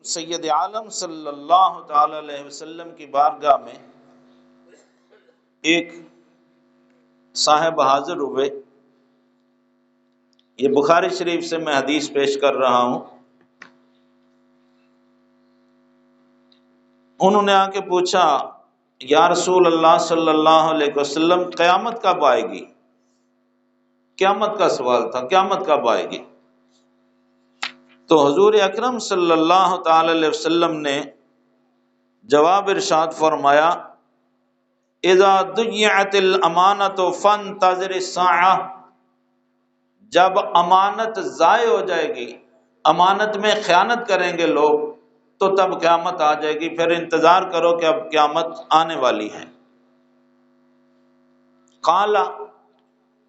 سید عالم صلی اللہ تعالی علیہ وسلم کی بارگاہ میں ایک صاحب حاضر ہوئے. یہ بخاری شریف سے میں حدیث پیش کر رہا ہوں. انہوں نے آ کے پوچھا یا رسول اللہ صلی اللہ علیہ وسلم قیامت کب آئے گی؟ قیامت کا سوال تھا، قیامت کب آئے گی؟ تو حضور اکرم صلی اللہ تعالی علیہ وسلم نے جواب ارشاد فرمایا اذا ضیعت الامانۃ فانتظر الساعہ، جب امانت ضائع ہو جائے گی، امانت میں خیانت کریں گے لوگ تو تب قیامت آ جائے گی، پھر انتظار کرو کہ اب قیامت آنے والی ہے. قال،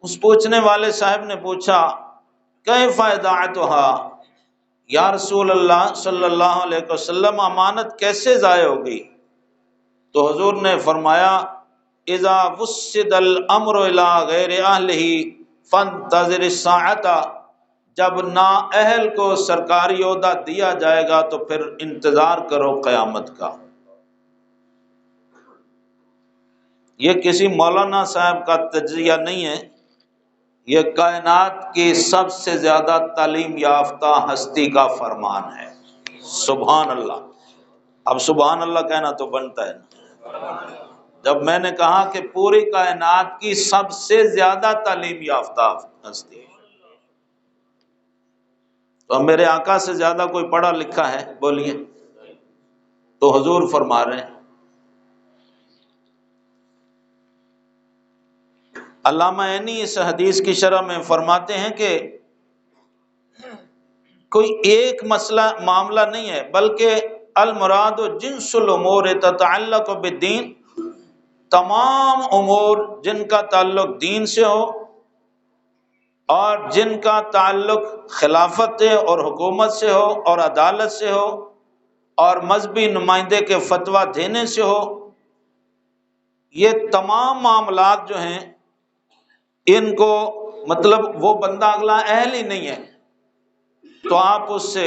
اس پوچھنے والے صاحب نے پوچھا کیف اضاعتها، یا رسول اللہ صلی اللہ علیہ وسلم امانت کیسے ضائع ہو گئی؟ تو حضور نے فرمایا اذا وسد الامر الى غیر اہلہ فانتظر الساعۃ، جب نااہل کو سرکاری عہدہ دیا جائے گا تو پھر انتظار کرو قیامت کا. یہ کسی مولانا صاحب کا تجزیہ نہیں ہے، یہ کائنات کی سب سے زیادہ تعلیم یافتہ ہستی کا فرمان ہے. سبحان اللہ. اب سبحان اللہ کہنا تو بنتا ہے نا. جب میں نے کہا کہ پوری کائنات کی سب سے زیادہ تعلیم یافتہ ہستی ہے، تو میرے آقا سے زیادہ کوئی پڑھا لکھا ہے؟ بولیے. تو حضور فرما رہے ہیں. علامہ عینی اس حدیث کی شرح میں فرماتے ہیں کہ کوئی ایک معاملہ نہیں ہے، بلکہ المراد جنس الامور تتعلق بالدین، تمام امور جن کا تعلق دین سے ہو اور جن کا تعلق خلافت اور حکومت سے ہو اور عدالت سے ہو اور مذہبی نمائندے کے فتویٰ دینے سے ہو، یہ تمام معاملات جو ہیں ان کو مطلب وہ بندہ اگلا اہل ہی نہیں ہے تو آپ اس سے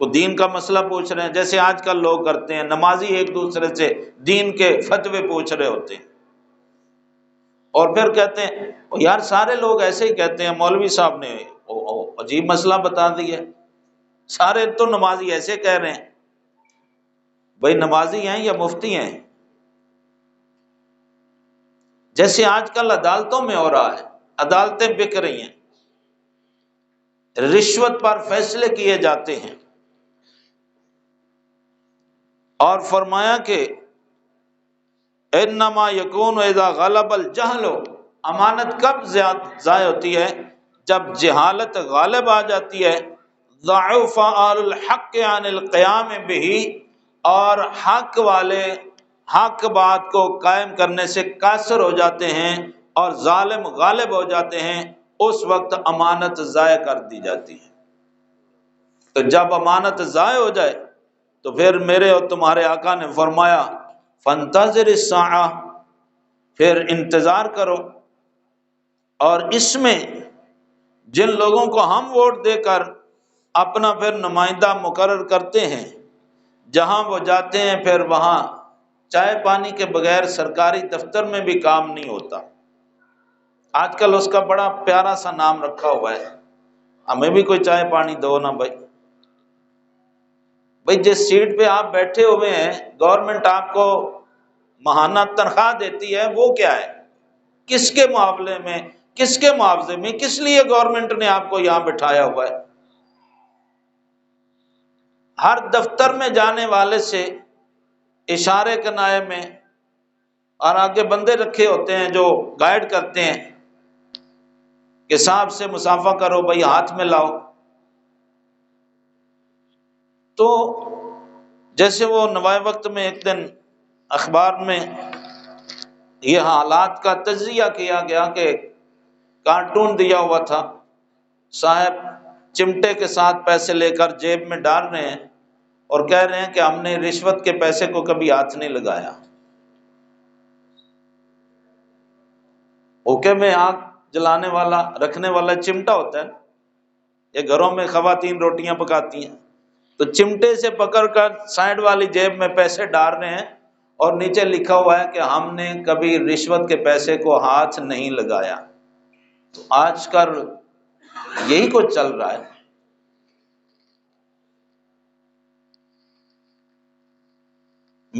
وہ دین کا مسئلہ پوچھ رہے ہیں، جیسے آج کل لوگ کرتے ہیں، نمازی ایک دوسرے سے دین کے فتوے پوچھ رہے ہوتے ہیں اور پھر کہتے ہیں یار سارے لوگ ایسے ہی کہتے ہیں، مولوی صاحب نے عجیب مسئلہ بتا دیا، سارے تو نمازی ایسے کہہ رہے ہیں. بھائی نمازی ہیں یا مفتی ہیں؟ جیسے آج کل عدالتوں میں ہو رہا ہے، عدالتیں بک رہی ہیں، رشوت پر فیصلے کیے جاتے ہیں. اور فرمایا کہ انما یکون اذا غلب الجہل، امانت کب ضائع ہوتی ہے؟ جب جہالت غالب آ جاتی ہے. ضعف اہل الحق عن القیام بہ، اور حق والے حق بات کو قائم کرنے سے قاصر ہو جاتے ہیں اور ظالم غالب ہو جاتے ہیں، اس وقت امانت ضائع کر دی جاتی ہے. تو جب امانت ضائع ہو جائے تو پھر میرے اور تمہارے آقا نے فرمایا فانتظر الساعہ، پھر انتظار کرو. اور اس میں جن لوگوں کو ہم ووٹ دے کر اپنا پھر نمائندہ مقرر کرتے ہیں، جہاں وہ جاتے ہیں پھر وہاں چائے پانی کے بغیر سرکاری دفتر میں بھی کام نہیں ہوتا. آج کل اس کا بڑا پیارا سا نام رکھا ہوا ہے، ہمیں بھی کوئی چائے پانی دو نا بھائی. بھائی جس سیٹ پہ آپ بیٹھے ہوئے ہیں گورنمنٹ آپ کو ماہانہ تنخواہ دیتی ہے، وہ کیا ہے؟ کس کے معاملے میں، کس کے معاوضے میں، کس لیے گورنمنٹ نے آپ کو یہاں بٹھایا ہوا ہے؟ ہر دفتر میں جانے والے سے اشارے کنائے میں اور آگے بندے رکھے ہوتے ہیں جو گائیڈ کرتے ہیں کہ صاحب سے مسافہ کرو بھائی، ہاتھ میں لاؤ. تو جیسے وہ نوائے وقت میں ایک دن اخبار میں یہ حالات کا تجزیہ کیا گیا کہ کارٹون دیا ہوا تھا، صاحب چمٹے کے ساتھ پیسے لے کر جیب میں ڈال رہے ہیں اور کہہ رہے ہیں کہ ہم نے رشوت کے پیسے کو کبھی ہاتھ نہیں لگایا. اوکے میں آگ جلانے والا رکھنے والا چمٹا ہوتا ہے، یہ گھروں میں خواتین روٹیاں پکاتی ہیں، تو چمٹے سے پکڑ کر سائڈ والی جیب میں پیسے ڈال رہے ہیں اور نیچے لکھا ہوا ہے کہ ہم نے کبھی رشوت کے پیسے کو ہاتھ نہیں لگایا۔ تو آج کل یہی کچھ چل رہا ہے۔